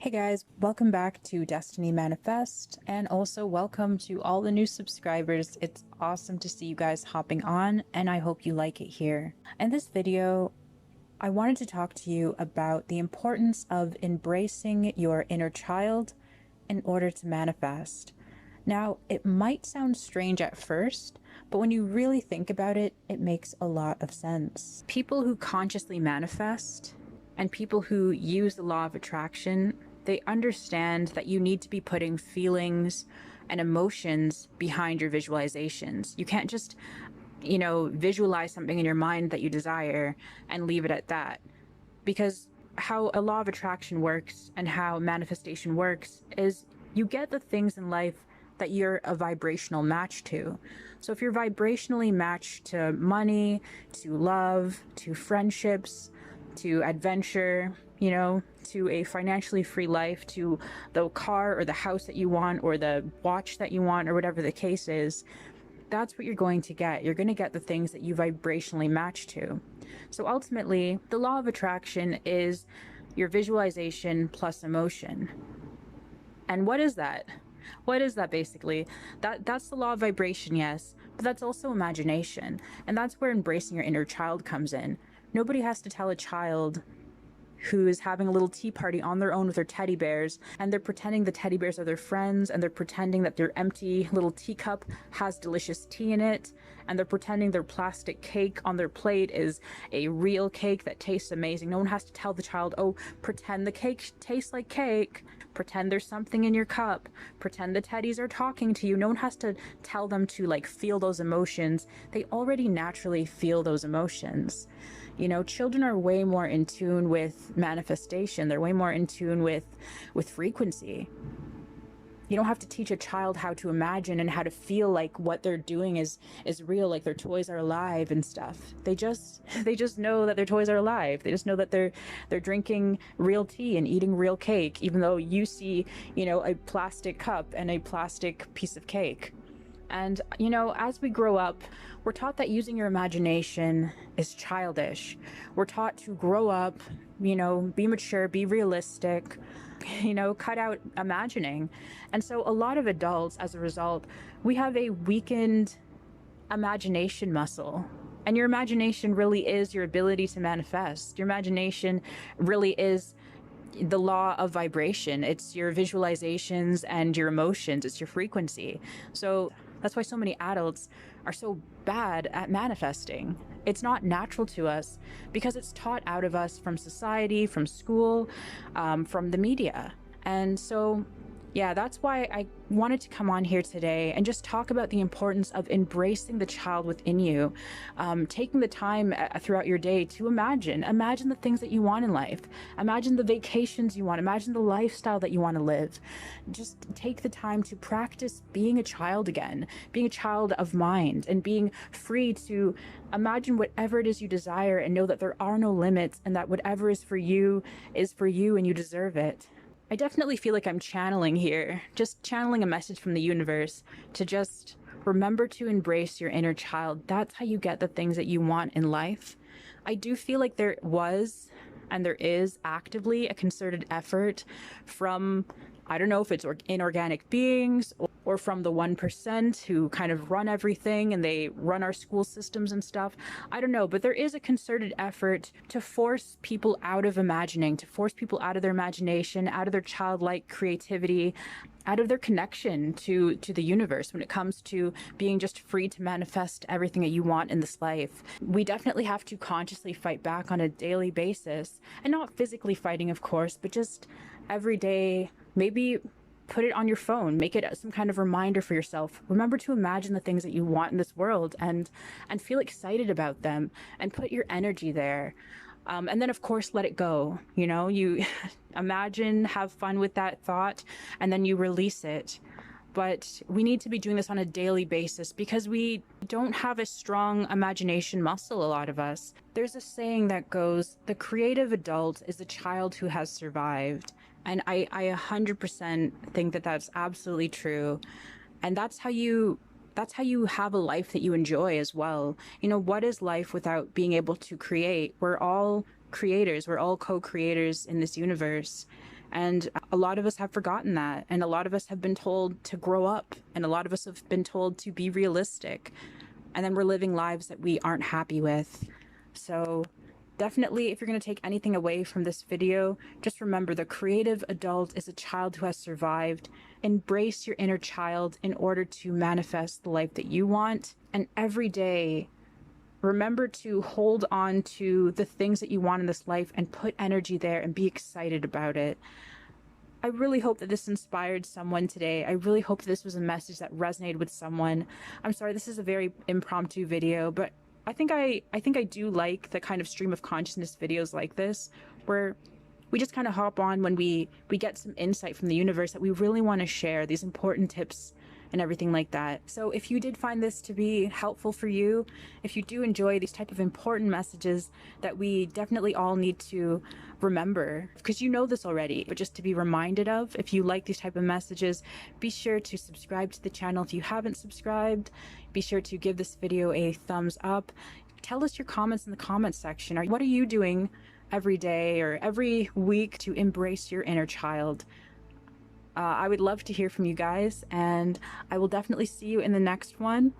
Hey guys, welcome back to Destiny Manifest, and also welcome to all the new subscribers. It's awesome to see you guys hopping on, and I hope you like it here. In this video, I wanted to talk to you about the importance of embracing your inner child in order to manifest. Now, it might sound strange at first, but when you really think about it, it makes a lot of sense. People who consciously manifest and people who use the law of attraction, they understand that you need to be putting feelings and emotions behind your visualizations. You can't just, visualize something in your mind that you desire and leave it at that. Because how a law of attraction works and how manifestation works is you get the things in life that you're a vibrational match to. So if you're vibrationally matched to money, to love, to friendships, to adventure, to a financially free life, to the car or the house that you want or the watch that you want or whatever the case is, that's what you're going to get. You're going to get the things that you vibrationally match to. So ultimately, the law of attraction is your visualization plus emotion. And what is that? What is that basically? That's the law of vibration, yes, but that's also imagination. And that's where embracing your inner child comes in. Nobody has to tell a child who is having a little tea party on their own with their teddy bears, and they're pretending the teddy bears are their friends, and they're pretending that their empty little teacup has delicious tea in it, and they're pretending their plastic cake on their plate is a real cake that tastes amazing. No one has to tell the child, oh, pretend the cake tastes like cake, pretend there's something in your cup, pretend the teddies are talking to you. No one has to tell them to feel those emotions. They already naturally feel those emotions. Children are way more in tune with manifestation. They're way more in tune with frequency. You don't have to teach a child how to imagine and how to feel like what they're doing is real, like their toys are alive and stuff. They just know that their toys are alive. They just know that they're drinking real tea and eating real cake, even though you see, a plastic cup and a plastic piece of cake. And, as we grow up, we're taught that using your imagination is childish. We're taught to grow up, be mature, be realistic, cut out imagining. And so a lot of adults, as a result, we have a weakened imagination muscle. And your imagination really is your ability to manifest. Your imagination really is the law of vibration. It's your visualizations and your emotions. It's your frequency. So that's why so many adults are so bad at manifesting. It's not natural to us because it's taught out of us from society, from school, from the media. And so, yeah, that's why I wanted to come on here today and just talk about the importance of embracing the child within you, taking the time throughout your day to imagine the things that you want in life, imagine the vacations you want, imagine the lifestyle that you want to live. Just take the time to practice being a child again, being a child of mind, and being free to imagine whatever it is you desire and know that there are no limits and that whatever is for you and you deserve it. I definitely feel like I'm channeling here, just channeling a message from the universe to just remember to embrace your inner child. That's how you get the things that you want in life. I do feel like there was and there is actively a concerted effort from, I don't know if it's inorganic beings or from the 1% who kind of run everything and they run our school systems and stuff. I don't know, but there is a concerted effort to force people out of imagining, to force people out of their imagination, out of their childlike creativity, out of their connection to the universe when it comes to being just free to manifest everything that you want in this life. We definitely have to consciously fight back on a daily basis, and not physically fighting, of course, but just every day. Maybe put it on your phone, make it some kind of reminder for yourself. Remember to imagine the things that you want in this world and feel excited about them and put your energy there. And then, of course, let it go. You imagine, have fun with that thought, and then you release it. But we need to be doing this on a daily basis because we don't have a strong imagination muscle, a lot of us. There's a saying that goes, the creative adult is a child who has survived. And I 100% think that that's absolutely true. And that's how you have a life that you enjoy as well. What is life without being able to create? We're all creators. We're all co-creators in this universe. And a lot of us have forgotten that. And a lot of us have been told to grow up. And a lot of us have been told to be realistic. And then we're living lives that we aren't happy with. So definitely, if you're going to take anything away from this video, just remember the creative adult is a child who has survived. Embrace your inner child in order to manifest the life that you want. And every day, remember to hold on to the things that you want in this life and put energy there and be excited about it. I really hope that this inspired someone today. I really hope this was a message that resonated with someone. I'm sorry, this is a very impromptu video, but I think I do like the kind of stream of consciousness videos like this, where we just kind of hop on when we get some insight from the universe that we really want to share, these important tips and everything like that. So if you did find this to be helpful for you, if you do enjoy these type of important messages that we definitely all need to remember, because you know this already, but just to be reminded of, if you like these type of messages, be sure to subscribe to the channel. If you haven't subscribed, be sure to give this video a thumbs up. Tell us your comments in the comments section. What are you doing every day or every week to embrace your inner child? I would love to hear from you guys, and I will definitely see you in the next one.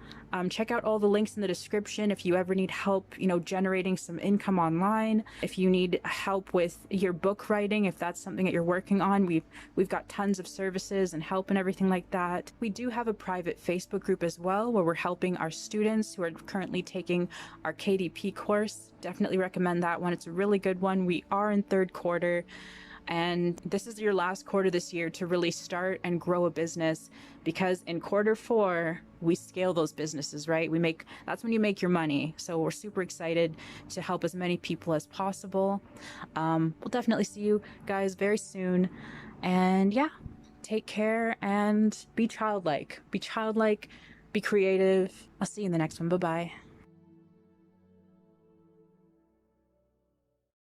Check out all the links in the description if you ever need help, generating some income online. If you need help with your book writing, if that's something that you're working on, we've got tons of services and help and everything like that. We do have a private Facebook group as well, where we're helping our students who are currently taking our KDP course. Definitely recommend that one. It's a really good one. We are in third quarter. And this is your last quarter this year to really start and grow a business, because in quarter 4, we scale those businesses, right? That's when you make your money. So we're super excited to help as many people as possible. We'll definitely see you guys very soon. And yeah, take care and be childlike. Be childlike, be creative. I'll see you in the next one. Bye-bye.